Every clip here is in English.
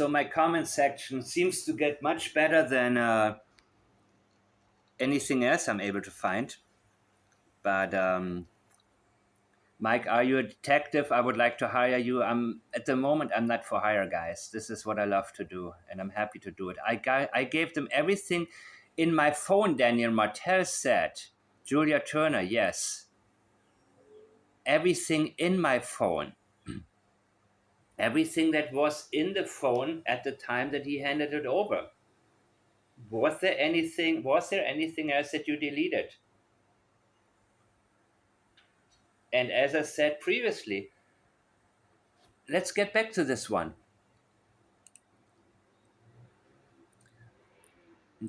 my comment section seems to get much better than anything else I'm able to find. But Mike, are you a detective? I would like to hire you. I'm at the moment. I'm not for hire, guys. This is what I love to do, and I'm happy to do it. I gave them everything in my phone. Daniel Martel said, Julia Turner, yes, everything in my phone, everything that was in the phone at the time that he handed it over. Was there anything else that you deleted? And as I said previously, let's get back to this one.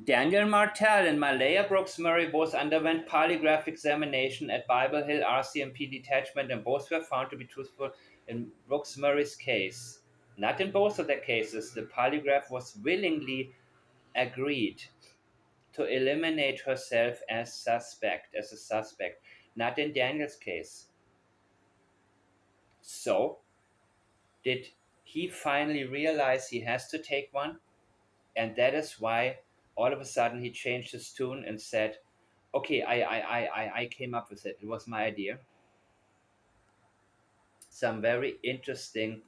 Daniel Martel and Malaya Brooks Murray both underwent polygraph examination at Bible Hill RCMP detachment, and both were found to be truthful in Brooks Murray's case. Not in both of their cases. The polygraph was willingly agreed to eliminate herself as a suspect. Not in Daniel's case. So, did he finally realize he has to take one? And that is why all of a sudden he changed his tune and said, okay, I came up with it. It was my idea. Some very interesting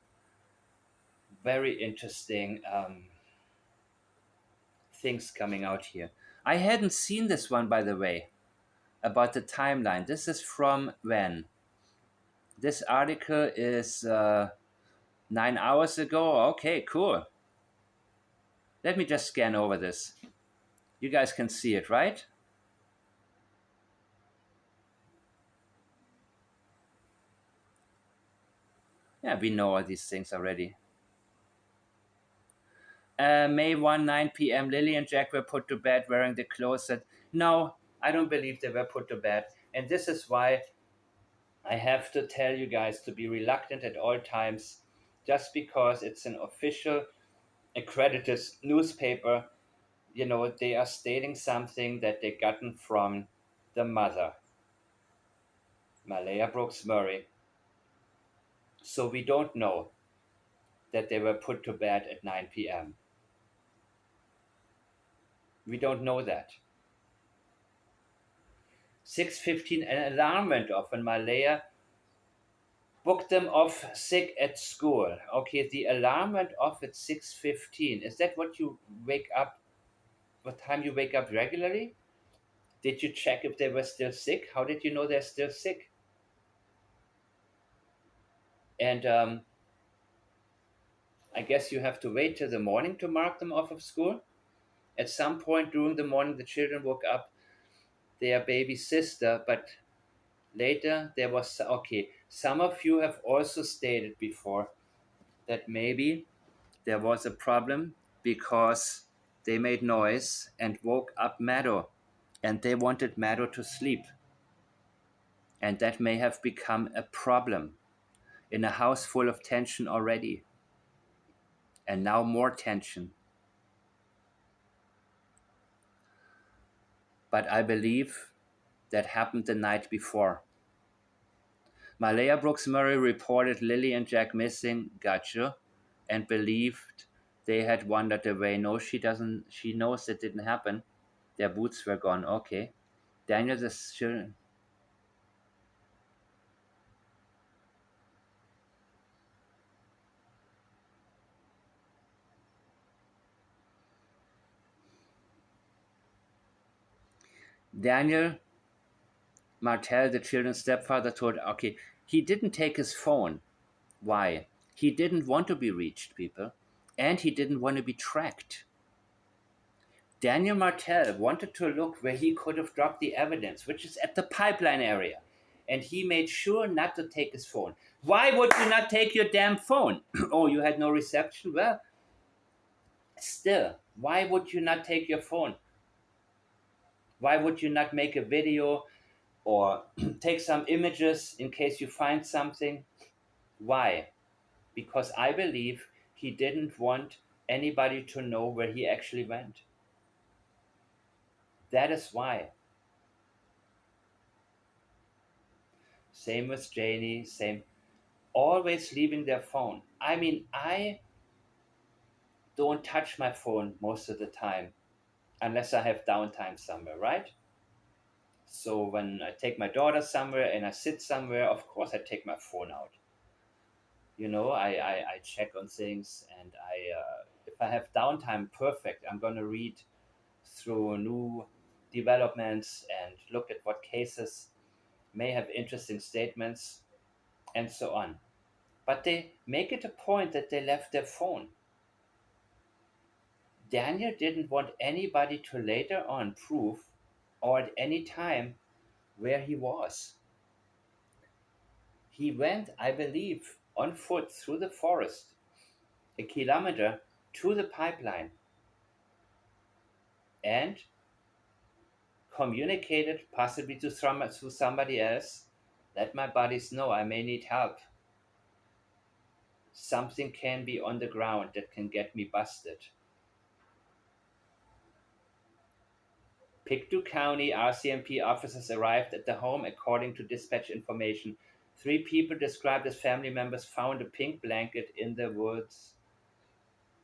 things coming out here. I hadn't seen this one, by the way, about the timeline. This is from when? This article is 9 hours ago. Okay, cool. Let me just scan over this. You guys can see it, right? Yeah, we know all these things already. May 1, 9 p.m. Lily and Jack were put to bed wearing the clothes that. No, I don't believe they were put to bed. And this is why I have to tell you guys to be reluctant at all times. Just because it's an official, accredited newspaper, they are stating something that they gotten from the mother, Malaya Brooks Murray. So we don't know that they were put to bed at 9 p.m. We don't know that. 6:15, an alarm went off when Malaya booked them off sick at school. Okay, the alarm went off at 6:15. Is that what you wake up? What time you wake up regularly? Did you check if they were still sick? How did you know they're still sick? And I guess you have to wait till the morning to mark them off of school. At some point during the morning, the children woke up their baby sister, but later there was okay. Some of you have also stated before that maybe there was a problem because they made noise and woke up Meadow, and they wanted Meadow to sleep. And that may have become a problem in a house full of tension already. And now more tension. But I believe that happened the night before. Malaya Brooks Murray reported Lily and Jack missing, gotcha, and believed they had wandered away. No, she doesn't. She knows that didn't happen. Their boots were gone. Okay. Daniel the Daniel Martel, the children's stepfather, told, okay, he didn't take his phone. Why? He didn't want to be reached, people, and he didn't want to be tracked. Daniel Martel wanted to look where he could have dropped the evidence, which is at the pipeline area, and he made sure not to take his phone. Why would you not take your damn phone? Oh, you had no reception? Well, still, why would you not take your phone? Why would you not make a video or take some images in case you find something? Why? Because I believe he didn't want anybody to know where he actually went. That is why. Same with Janie, same. Always leaving their phone. I mean, I don't touch my phone most of the time unless I have downtime somewhere, right? So when I take my daughter somewhere and I sit somewhere, of course I take my phone out. I check on things, and if I have downtime, perfect. I'm gonna read through new developments and look at what cases may have interesting statements and so on. But they make it a point that they left their phone. Daniel didn't want anybody to later on prove or at any time where he was. He went, I believe, on foot through the forest, a kilometer to the pipeline, and communicated, possibly to somebody else, let my buddies know I may need help. Something can be on the ground that can get me busted. Pictou County RCMP officers arrived at the home according to dispatch information. 3 people described as family members found a pink blanket in the woods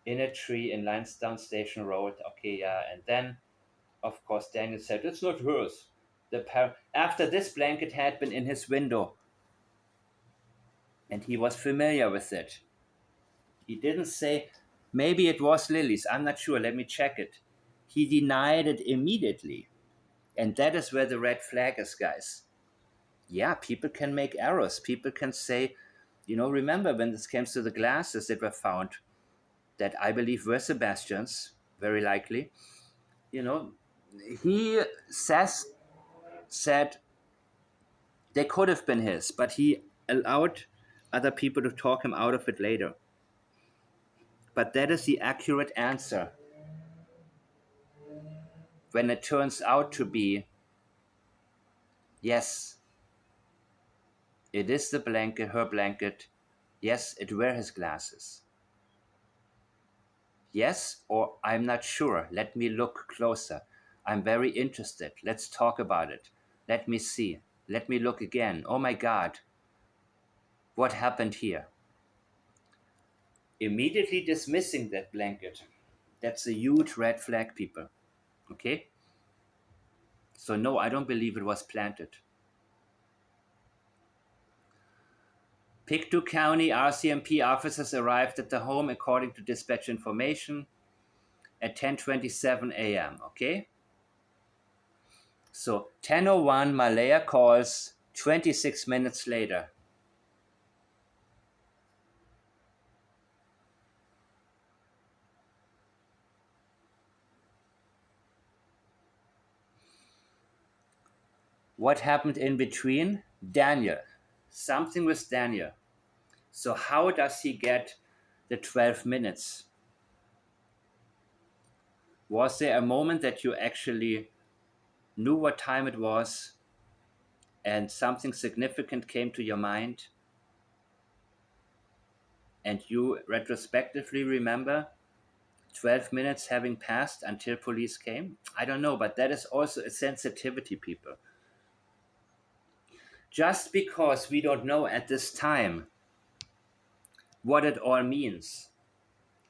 in a tree in Lansdowne Station Road. Okay, yeah, and then, of course, Daniel said, it's not hers. After this blanket had been in his window, and he was familiar with it. He didn't say, maybe it was Lily's, I'm not sure, let me check it. He denied it immediately. And that is where the red flag is, guys. Yeah, people can make errors. People can say, remember when this comes to the glasses that were found, that I believe were Sebastian's, very likely. You know, he said they could have been his, but he allowed other people to talk him out of it later. But that is the accurate answer when it turns out to be, yes, it is the blanket, her blanket. Yes, it were his glasses. Yes, or I'm not sure. Let me look closer. I'm very interested. Let's talk about it. Let me see. Let me look again. Oh my God. What happened here? Immediately dismissing that blanket. That's a huge red flag, people. Okay? So, no, I don't believe it was planted. Pictou County RCMP officers arrived at the home according to dispatch information at 10:27 a.m. Okay? So 10:01 Malaya calls 26 minutes later. What happened in between? Daniel. Something with Daniel. So how does he get the 12 minutes? Was there a moment that you actually knew what time it was and something significant came to your mind and you retrospectively remember 12 minutes having passed until police came? I don't know, but that is also a sensitivity, people. Just because we don't know at this time what it all means,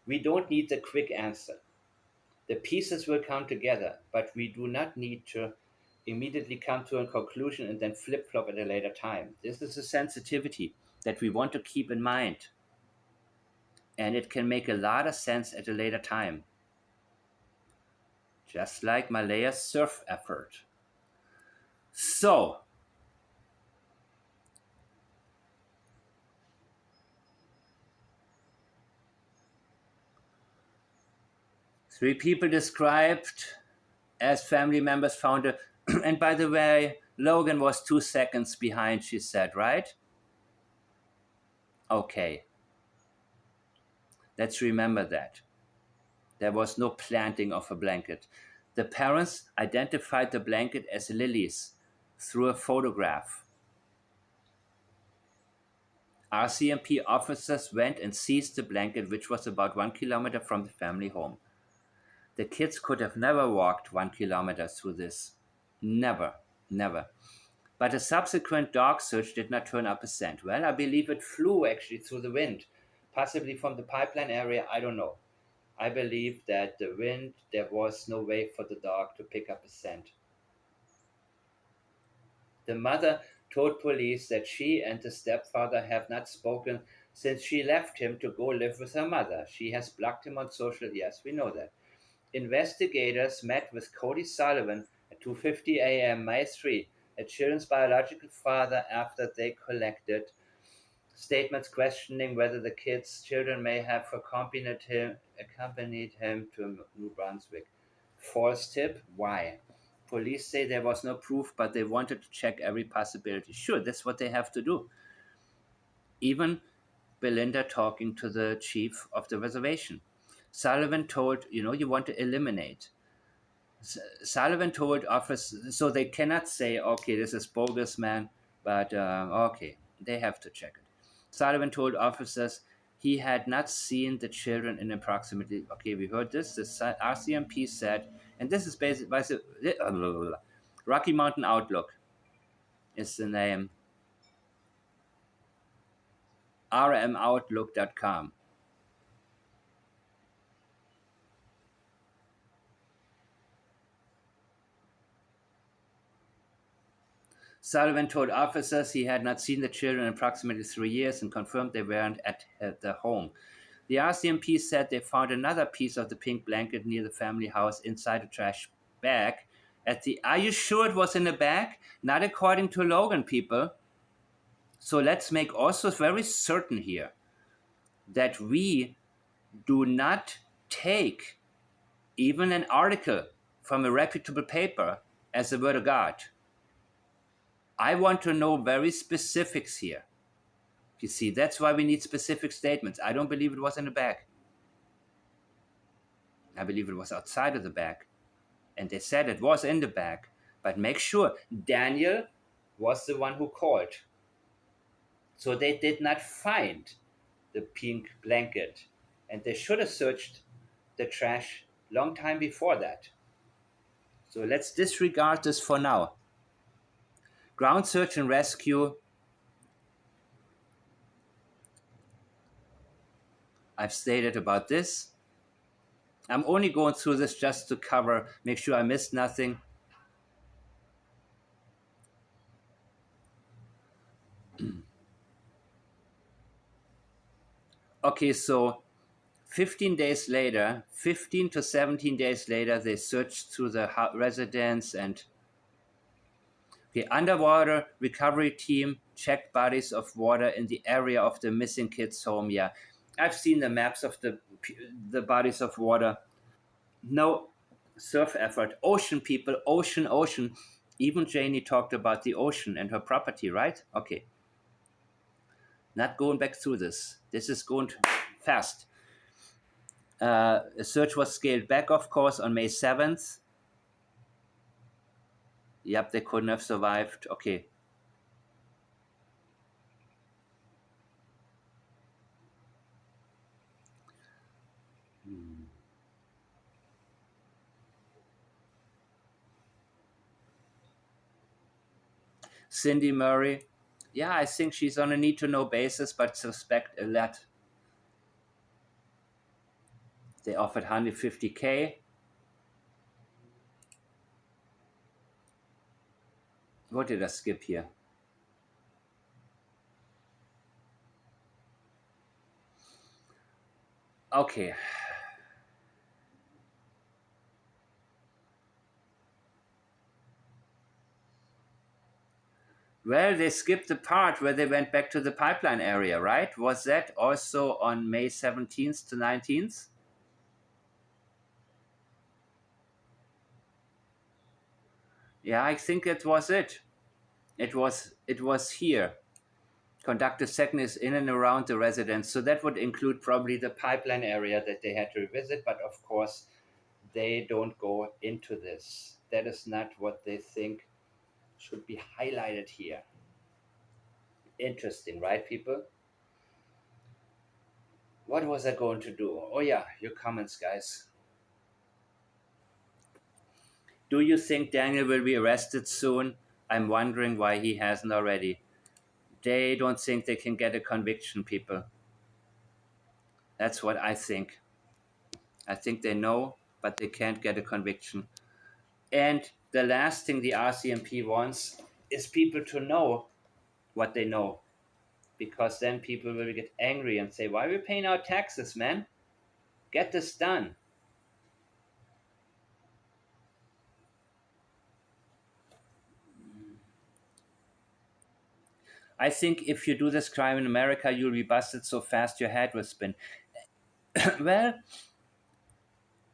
we don't need the quick answer. The pieces will come together, but we do not need to immediately come to a conclusion and then flip flop at a later time. This is a sensitivity that we want to keep in mind, and it can make a lot of sense at a later time. Just like Malaya's surf effort. So, 3 people described as family members found a. And by the way, Logan was 2 seconds behind, she said, right? Okay. Let's remember that. There was no planting of a blanket. The parents identified the blanket as Lily's through a photograph. RCMP officers went and seized the blanket, which was about 1 kilometer from the family home. The kids could have never walked 1 kilometer through this. Never, never. But a subsequent dog search did not turn up a scent. Well, I believe it flew actually through the wind, possibly from the pipeline area, I don't know. I believe that the wind, there was no way for the dog to pick up a scent. The mother told police that she and the stepfather have not spoken since she left him to go live with her mother. She has blocked him on social. Yes, we know that. Investigators met with Cody Sullivan at 2:50 a.m. May 3, a children's biological father, after they collected statements questioning whether the kid's children may have accompanied him to New Brunswick. False tip? Why? Police say there was no proof, but they wanted to check every possibility. Sure, that's what they have to do. Even Belinda talking to the chief of the reservation. Sullivan told, you want to eliminate. Sullivan told officers, so they cannot say, okay, this is bogus, man, but okay, they have to check it. Sullivan told officers he had not seen the children in approximately, okay, we heard this, the RCMP said, and this is basically, Rocky Mountain Outlook is the name, rmoutlook.com. Sullivan told officers he had not seen the children in approximately 3 years and confirmed they weren't at the home. The RCMP said they found another piece of the pink blanket near the family house inside a trash bag. Are you sure it was in a bag? Not according to Logan, people. So let's make also very certain here that we do not take even an article from a reputable paper as the word of God. I want to know very specifics here. You see, that's why we need specific statements. I don't believe it was in the bag. I believe it was outside of the bag. And they said it was in the bag. But make sure Daniel was the one who called. So they did not find the pink blanket. And they should have searched the trash long time before that. So let's disregard this for now. Ground search and rescue. I've stated about this. I'm only going through this just to cover, make sure I missed nothing. Okay, so 15 to 17 days later, they searched through the residence and the underwater recovery team checked bodies of water in the area of the missing kids' home. Yeah, I've seen the maps of the bodies of water. No surf effort. Ocean, people, ocean, ocean. Even Janie talked about the ocean and her property, right? Okay. Not going back through this. This is going fast. A search was scaled back, of course, on May 7th. Yep, they couldn't have survived. Okay. Cindy Murray. Yeah, I think she's on a need to know basis, but suspect a lot. They offered 150K. What did I skip here? Okay. Well, they skipped the part where they went back to the pipeline area, right? Was that also on May 17th to 19th? Yeah, I think it was it. It was here. Conducted seconds in and around the residence. So that would include probably the pipeline area that they had to revisit, but of course they don't go into this. That is not what they think should be highlighted here. Interesting, right, people? What was I going to do? Oh yeah, your comments, guys. Do you think Daniel will be arrested soon? I'm wondering why he hasn't already. They don't think they can get a conviction, people. That's what I think. I think they know, but they can't get a conviction. And the last thing the RCMP wants is people to know what they know, because then people will get angry and say, "Why are we paying our taxes, man? Get this done." I think if you do this crime in America, you'll be busted so fast your head will spin. Well,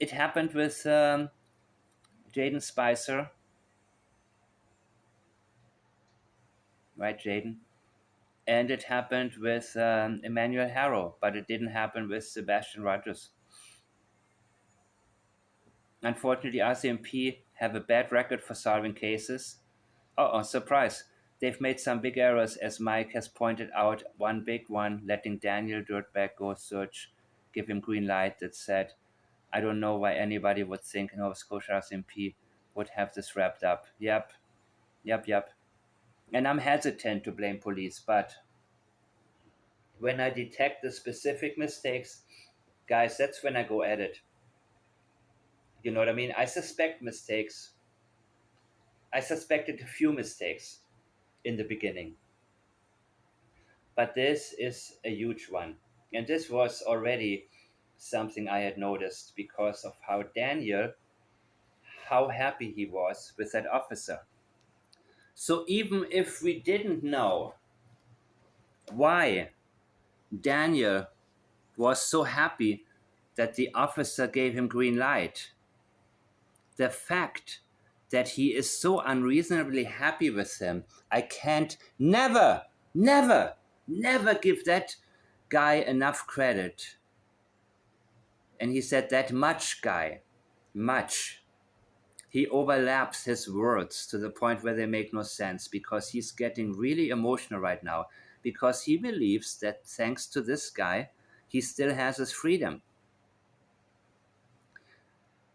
it happened with Jaden Spicer, right, Jaden? And it happened with Emmanuel Harrow, but it didn't happen with Sebastian Rogers. Unfortunately, RCMP have a bad record for solving cases. Oh, surprise. They've made some big errors, as Mike has pointed out. One big one, letting Daniel Dirtbag go search, give him green light that said, I don't know why anybody would think Nova Scotia RCMP would have this wrapped up. Yep, yep, yep. And I'm hesitant to blame police, but when I detect the specific mistakes, guys, that's when I go at it. You know what I mean? I suspect mistakes. I suspected a few mistakes in the beginning, but this is a huge one. And this was already something I had noticed because of how Daniel, how happy he was with that officer. So even if we didn't know why Daniel was so happy that the officer gave him green light, the fact that he is so unreasonably happy with him, I can't never give that guy enough credit. And he said that much guy, much. He overlaps his words to the point where they make no sense because he's getting really emotional right now because he believes that thanks to this guy, he still has his freedom.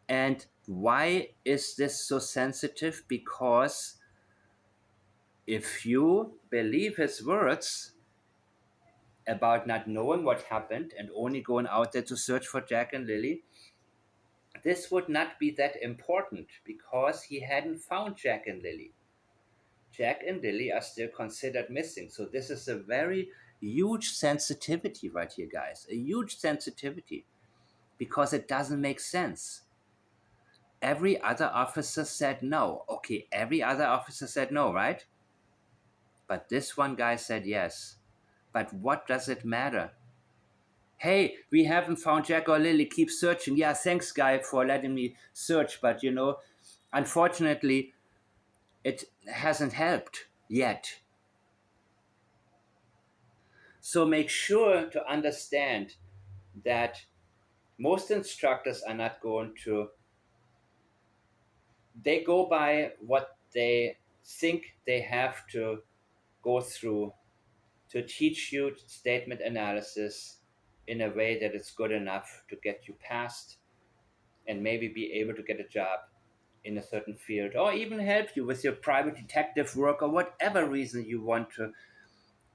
And why is this so sensitive? Because if you believe his words about not knowing what happened and only going out there to search for Jack and Lily, this would not be that important because he hadn't found Jack and Lily. Jack and Lily are still considered missing. So this is a very huge sensitivity right here, guys. A huge sensitivity because it doesn't make sense. Every other officer said no. Okay, every other officer said no, right? But this one guy said yes. But what does it matter? Hey, we haven't found Jack or Lily. Keep searching. Yeah, thanks, guy, for letting me search. But unfortunately, it hasn't helped yet. So make sure to understand that most instructors are not going to, they go by what they think they have to go through to teach you statement analysis in a way that it's good enough to get you past and maybe be able to get a job in a certain field or even help you with your private detective work or whatever reason you want to.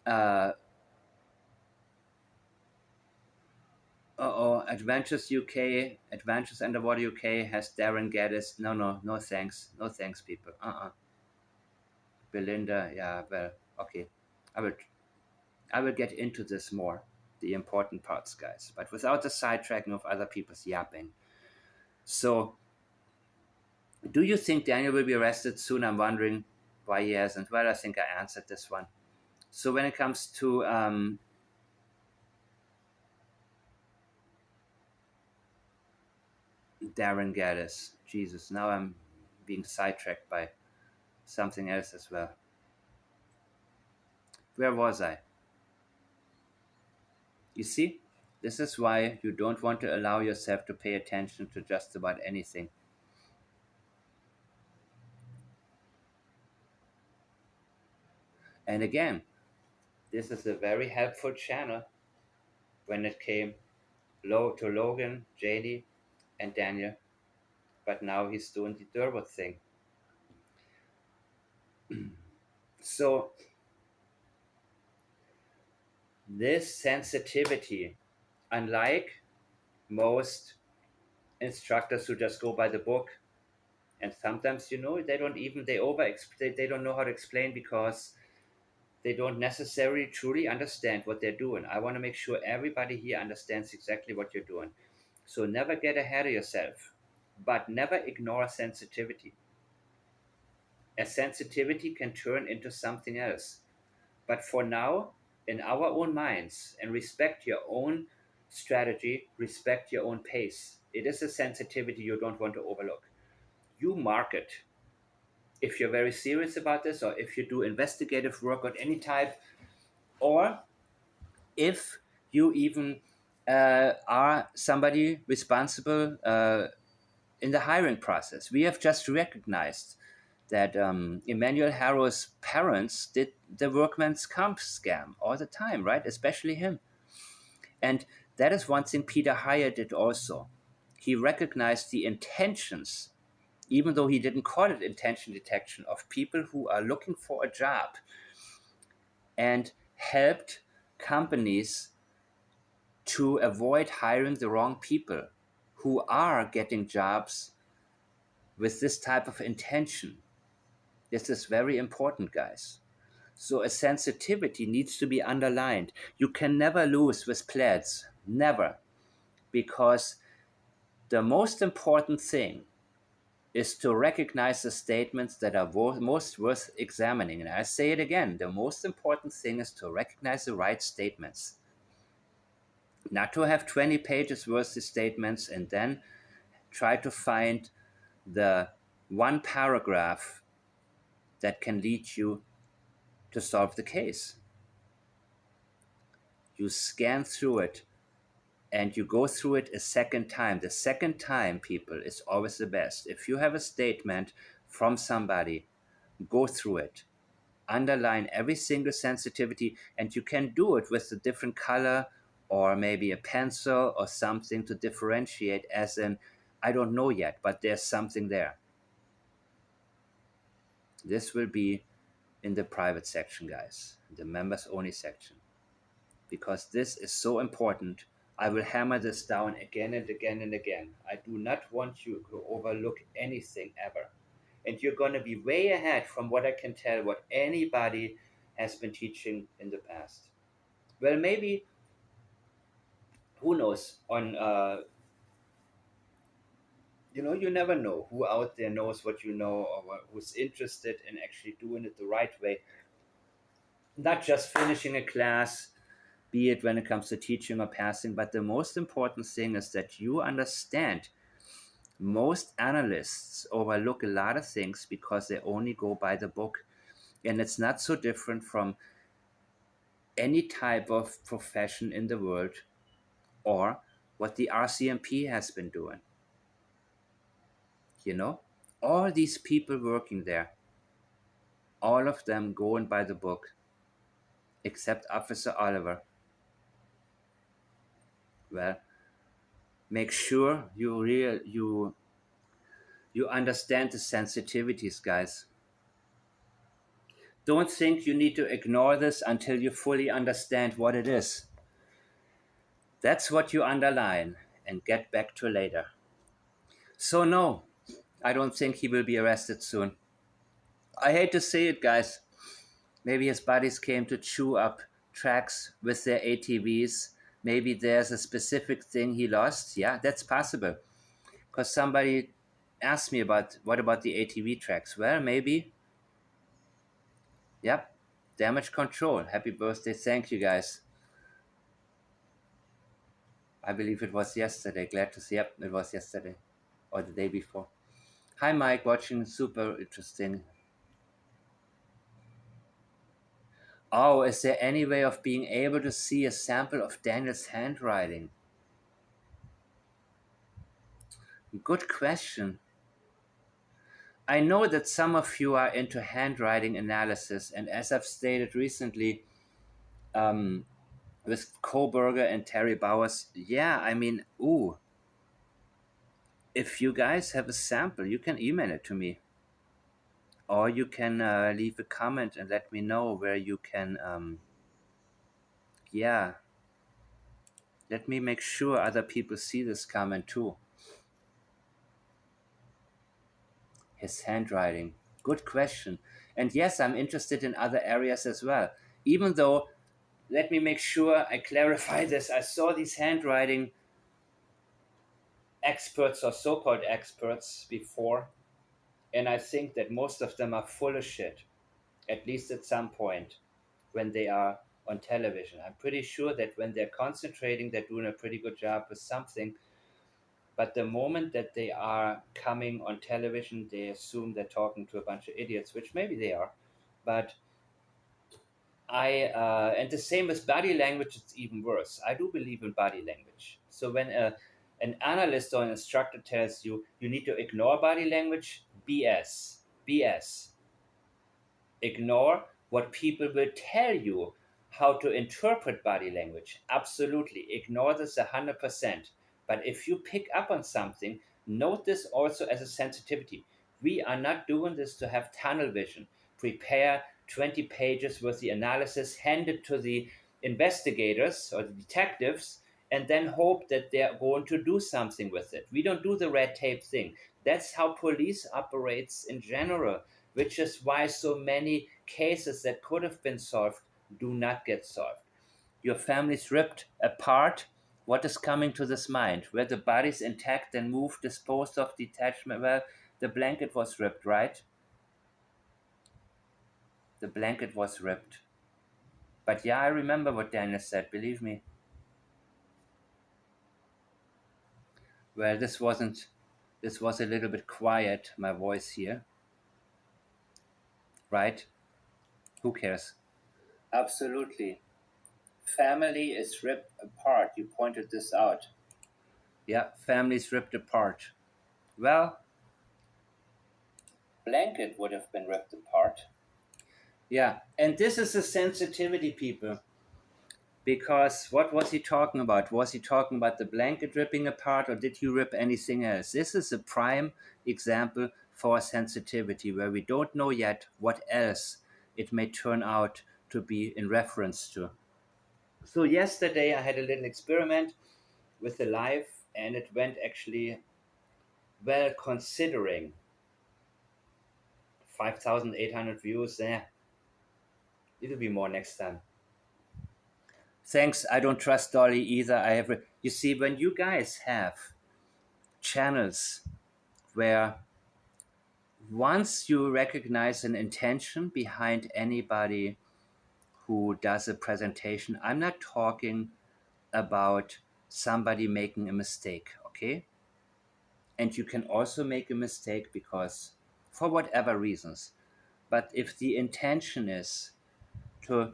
Uh, Adventures UK, Adventures Underwater UK has Darren Geddes. No, no, no thanks. No thanks, people. Belinda, yeah, well, okay. I will I will get into this more, the important parts, guys, but without the sidetracking of other people's yapping. So, do you think Daniel will be arrested soon? I'm wondering why he hasn't. Well, I think I answered this one. So, when it comes to Darren Gaddis, Jesus, now I'm being sidetracked by something else as well. Where was I? You see, this is why you don't want to allow yourself to pay attention to just about anything. And again, this is a very helpful channel when it came to Logan, JD, and Daniel. But now he's doing the Durwood thing. So this sensitivity, unlike most instructors who just go by the book, and sometimes they don't even they don't know how to explain because they don't necessarily truly understand what they're doing. I want to make sure everybody here understands exactly what you're doing. So never get ahead of yourself, but never ignore sensitivity. A sensitivity can turn into something else. But for now, in our own minds, and respect your own strategy, respect your own pace. It is a sensitivity you don't want to overlook. You mark it. If you're very serious about this, or if you do investigative work of any type, or if you even are somebody responsible in the hiring process. We have just recognized that Emmanuel Harrow's parents did the workman's comp scam all the time, right? Especially him. And that is one thing Peter Heyer did also. He recognized the intentions, even though he didn't call it intention detection, of people who are looking for a job, and helped companies to avoid hiring the wrong people who are getting jobs with this type of intention. This is very important, guys. So a sensitivity needs to be underlined. You can never lose with plaids, never, because the most important thing is to recognize the statements that are most worth examining. And I say it again, the most important thing is to recognize the right statements. Not to have 20 pages worth of statements and then try to find the one paragraph that can lead you to solve the case. You scan through it and you go through it a second time. The second time, people, is always the best. If you have a statement from somebody, go through it. Underline every single sensitivity, and you can do it with a different color or maybe a pencil or something to differentiate, as in, I don't know yet, but there's something there. This will be in the private section, guys, the members only section, because this is so important. I will hammer this down again and again and again. I do not want you to overlook anything ever. And you're going to be way ahead from what I can tell, what anybody has been teaching in the past. Well, maybe, who knows, you never know who out there knows what you know, or who's interested in actually doing it the right way, not just finishing a class, be it when it comes to teaching or passing. But the most important thing is that you understand. Most analysts overlook a lot of things because they only go by the book. And it's not so different from any type of profession in the world, or what the RCMP has been doing. You know, all these people working there, all of them going by the book, except Officer Oliver. Well, make sure you understand the sensitivities, guys. Don't think you need to ignore this until you fully understand what it is. That's what you underline and get back to later. So, no, I don't think he will be arrested soon. I hate to say it, guys. Maybe his buddies came to chew up tracks with their ATVs. Maybe there's a specific thing he lost. Yeah, that's possible. Because somebody asked me about what about the ATV tracks. Well, maybe. Yep. Damage control. Happy birthday. Thank you, guys. I believe it was yesterday. Glad to see. Yep, it was yesterday or the day before. Hi, Mike. Watching. Super interesting. Oh, is there any way of being able to see a sample of Daniel's handwriting? Good question. I know that some of you are into handwriting analysis, and as I've stated recently, um, with Koberger and Terry Bowers, yeah, I mean, ooh, if you guys have a sample, you can email it to me, or you can leave a comment and let me know where you can, yeah, let me make sure other people see this comment too. His handwriting. Good question. And yes, I'm interested in other areas as well. Even though, let me make sure I clarify this. I saw these handwriting experts or so called experts before, and I think that most of them are full of shit, at least at some point when they are on television. I'm pretty sure that when they're concentrating, they're doing a pretty good job with something. But the moment that they are coming on television, they assume they're talking to a bunch of idiots, which maybe they are. But and the same with body language, it's even worse. I do believe in body language. So when an analyst or an instructor tells you you need to ignore body language, BS. BS. Ignore what people will tell you how to interpret body language. Absolutely. Ignore this 100%. But if you pick up on something, note this also as a sensitivity. We are not doing this to have tunnel vision. Prepare 20 pages with the analysis, hand it to the investigators or the detectives, and then hope that they're going to do something with it. We don't do the red tape thing. That's how police operates in general, which is why so many cases that could have been solved do not get solved. Your family's ripped apart. What is coming to this mind? Were the bodies intact and moved, disposed of, detachment? Well, the blanket was ripped, right? The blanket was ripped. But yeah, I remember what Daniel said, believe me. Well, this was a little bit quiet, my voice here, right? Who cares? Absolutely. Family is ripped apart. You pointed this out. Yeah, families ripped apart. Well, blanket would have been ripped apart. Yeah, and this is a sensitivity, people. Because what was he talking about? Was he talking about the blanket ripping apart, or did you rip anything else? This is a prime example for sensitivity where we don't know yet what else it may turn out to be in reference to. So, yesterday I had a little experiment with the live, and it went actually well considering 5,800 views. It'll be more next time. Thanks. I don't trust Dolly either. You see, when you guys have channels where once you recognize an intention behind anybody who does a presentation, I'm not talking about somebody making a mistake, okay? And you can also make a mistake because for whatever reasons. But if the intention is to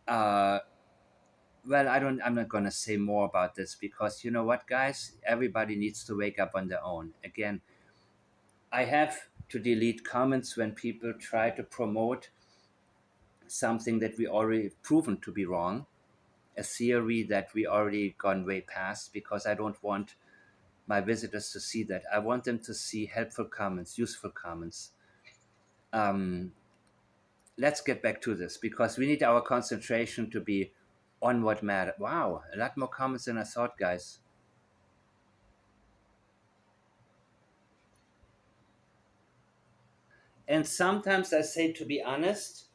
uh, well, I'm not going to say more about this because you know what, guys? Everybody needs to wake up on their own. Again, I have to delete comments when people try to promote something that we already proven to be wrong, a theory that we already gone way past, because I don't want my visitors to see that. I want them to see helpful comments, useful comments. Um, let's get back to this because we need our concentration to be on what matters. Wow, a lot more comments than I thought, guys. And sometimes I say to be honest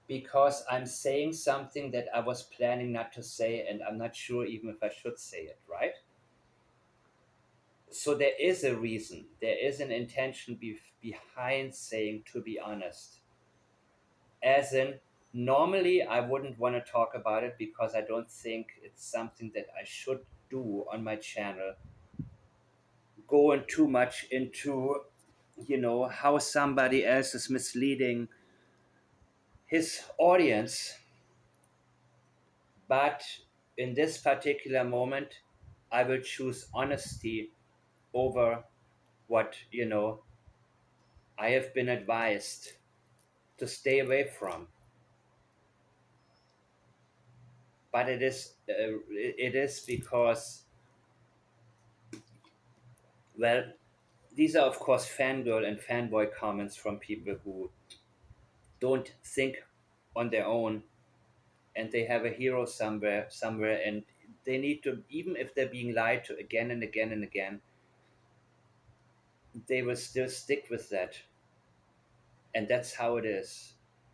because I'm saying something that I was planning not to say and I'm not sure even if I should say it, right? So there is a reason, there is an intention behind saying to be honest. As in, normally I wouldn't want to talk about it because I don't think it's something that I should do on my channel. Going too much into, how somebody else is misleading his audience. But in this particular moment, I will choose honesty over what, I have been advised to stay away from. But it is because, well, these are of course fangirl and fanboy comments from people who don't think on their own and they have a hero somewhere and they need to, even if they're being lied to again and again and again, they will still stick with that. And that's how it is.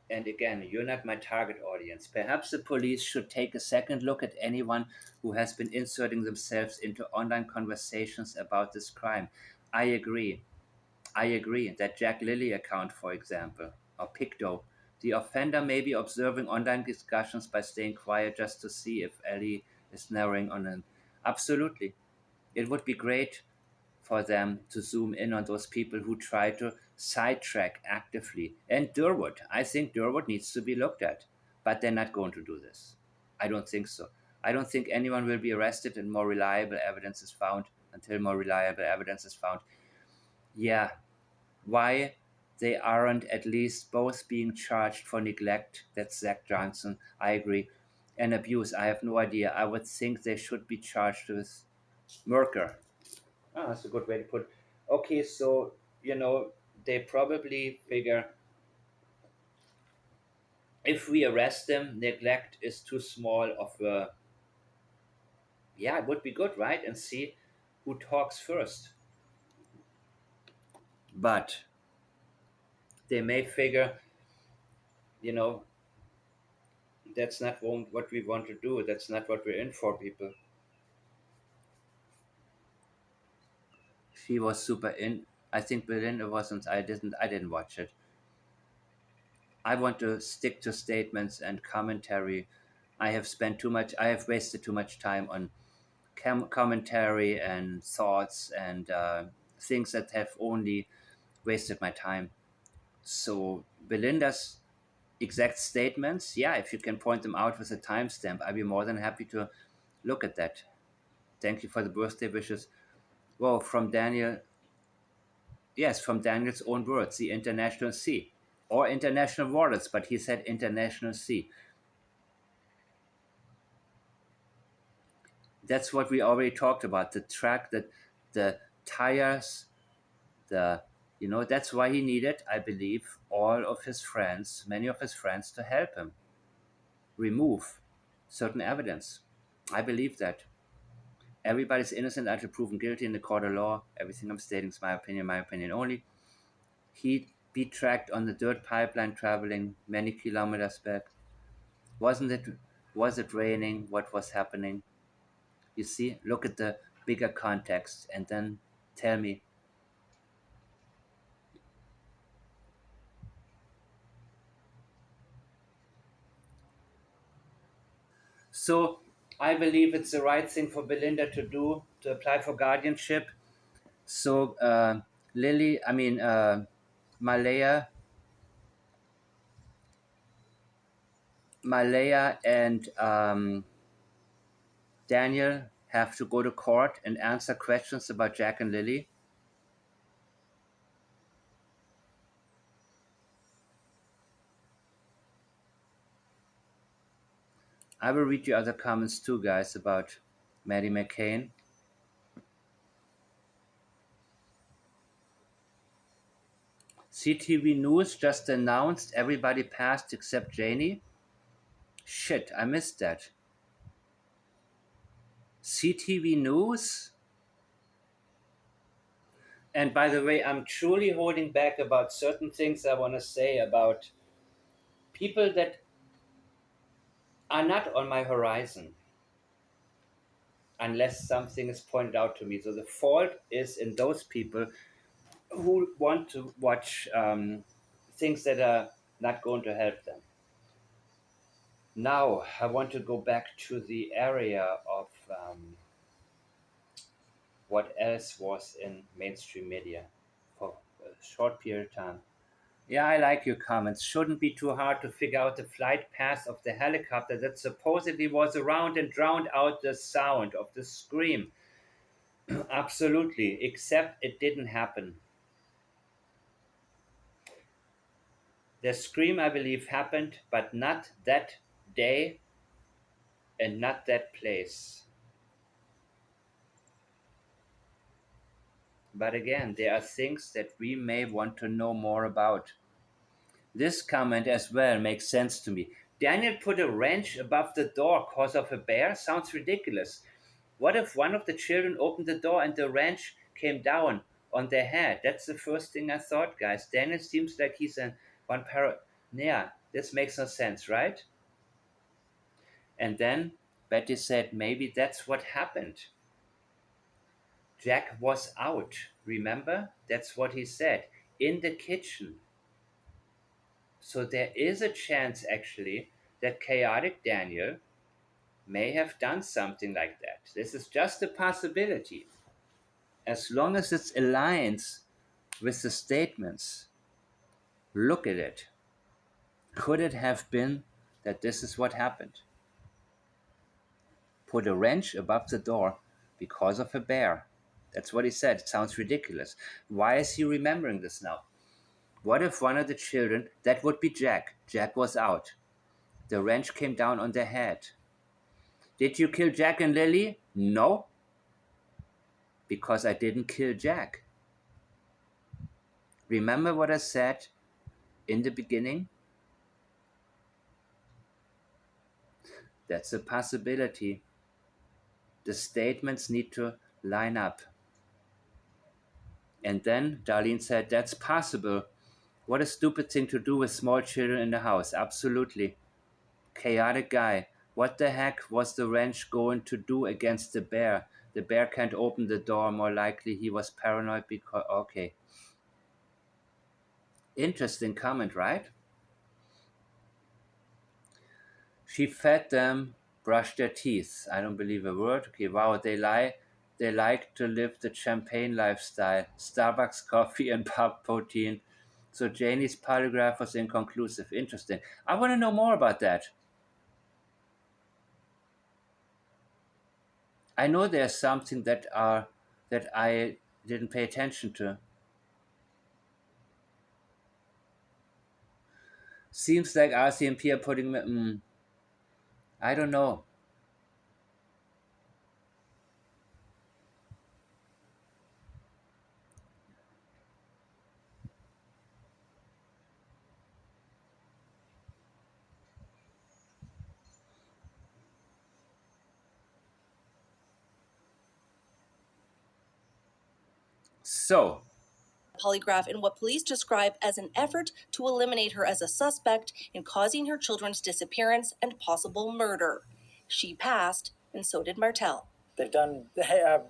And again, you're not my target audience. Perhaps the police should take a second look at anyone who has been inserting themselves into online conversations about this crime. I agree. I agree that Jack Lilly account, for example, or Picto, the offender may be observing online discussions by staying quiet just to see if Ellie is narrowing on him. Absolutely. It would be great for them to zoom in on those people who try to sidetrack actively. And Durwood, I think Durwood needs to be looked at, but they're not going to do this. I don't think so. I don't think anyone will be arrested and more reliable evidence is found until more reliable evidence is found. Yeah, why they aren't at least both being charged for neglect? That's Zach Johnson. I agree. And abuse, I have no idea. I would think they should be charged with murder. Ah, that's a good way to put it. Okay, so, you know, they probably figure if we arrest them, neglect is too small of a. Yeah, it would be good, right? And see who talks first. But they may figure, you know, that's not what we want to do. That's not what we're in for, people. She was super in. I think Belinda wasn't. I didn't watch it. I want to stick to statements and commentary. I have spent too much. I have wasted too much time on commentary and thoughts and things that have only wasted my time. So Belinda's exact statements, yeah, if you can point them out with a timestamp, I'd be more than happy to look at that. Thank you for the birthday wishes. Well, from Daniel, yes, from Daniel's own words, the international sea or international waters, but he said international sea. That's what we already talked about. The track that the tires, the that's why he needed, I believe, all of his friends, many of his friends, to help him remove certain evidence. I believe that everybody's innocent until proven guilty in the court of law. Everything I'm stating is my opinion only. He'd be tracked on the dirt pipeline traveling many kilometers back. Wasn't it? Was it raining? What was happening? You see, look at the bigger context and then tell me. So I believe it's the right thing for Belinda to do to apply for guardianship. So Lily, I mean Malaya, Malaya and Daniel have to go to court and answer questions about Jack and Lily. I will read you other comments too, guys, about Maddie McCain. CTV News just announced everybody passed except Janie. Shit, I missed that. CTV News? And by the way, I'm truly holding back about certain things I want to say about people that are not on my horizon unless something is pointed out to me. So the fault is in those people who want to watch things that are not going to help them. Now, I want to go back to the area of what else was in mainstream media for a short period of time. Yeah, I like your comments. Shouldn't be too hard to figure out the flight path of the helicopter that supposedly was around and drowned out the sound of the scream. Absolutely, except it didn't happen. The scream, I believe, happened, but not that day and not that place. But again, there are things that we may want to know more about. This comment as well makes sense to me. Daniel put a wrench above the door cause of a bear? Sounds ridiculous. What if one of the children opened the door and the wrench came down on their head. That's the first thing I thought, guys. Daniel seems like he's an one para. Yeah, this makes no sense, right? And then Betty said maybe that's what happened. Jack was out. Remember? That's what he said. In the kitchen. So there is a chance actually that chaotic Daniel may have done something like that. This is just a possibility. As long as it aligns with the statements, look at it. Could it have been that this is what happened? Put a wrench above the door because of a bear. That's what he said. It sounds ridiculous. Why is he remembering this now? What if one of the children, that would be Jack, Jack was out. The wrench came down on their head. Did you kill Jack and Lily? No, because I didn't kill Jack. Remember what I said in the beginning? That's a possibility. The statements need to line up. And then Darlene said, that's possible. What a stupid thing to do with small children in the house. Absolutely. Chaotic guy. What the heck was the wrench going to do against the bear? The bear can't open the door. More likely he was paranoid because... Okay. Interesting comment, right? She fed them, brushed their teeth. I don't believe a word. Okay, wow, they lie. They like to live the champagne lifestyle. Starbucks coffee and pub protein. So Janie's polygraph was inconclusive. Interesting. I want to know more about that. I know there's something that I didn't pay attention to. Seems like RCMP are putting I don't know. So polygraph in what police describe as an effort to eliminate her as a suspect in causing her children's disappearance and possible murder. She passed, and so did Martel. They've done a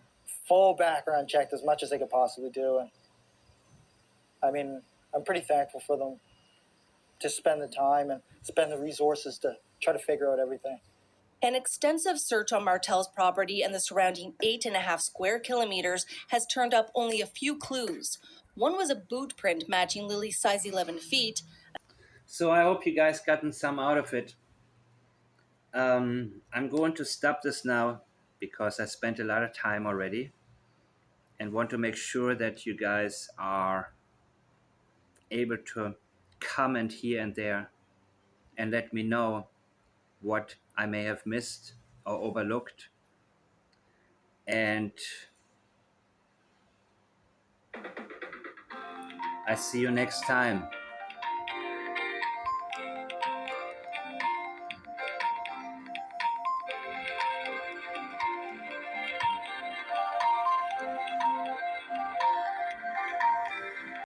full background check as much as they could possibly do. And I mean, I'm pretty thankful for them to spend the time and spend the resources to try to figure out everything. An extensive search on Martel's property and the surrounding 8.5 square kilometers has turned up only a few clues. One was a boot print matching Lily's size 11 feet. So I hope you guys gotten some out of it. I'm going to stop this now because I spent a lot of time already and want to make sure that you guys are able to comment here and there and let me know what I may have missed or overlooked. And I see you next time.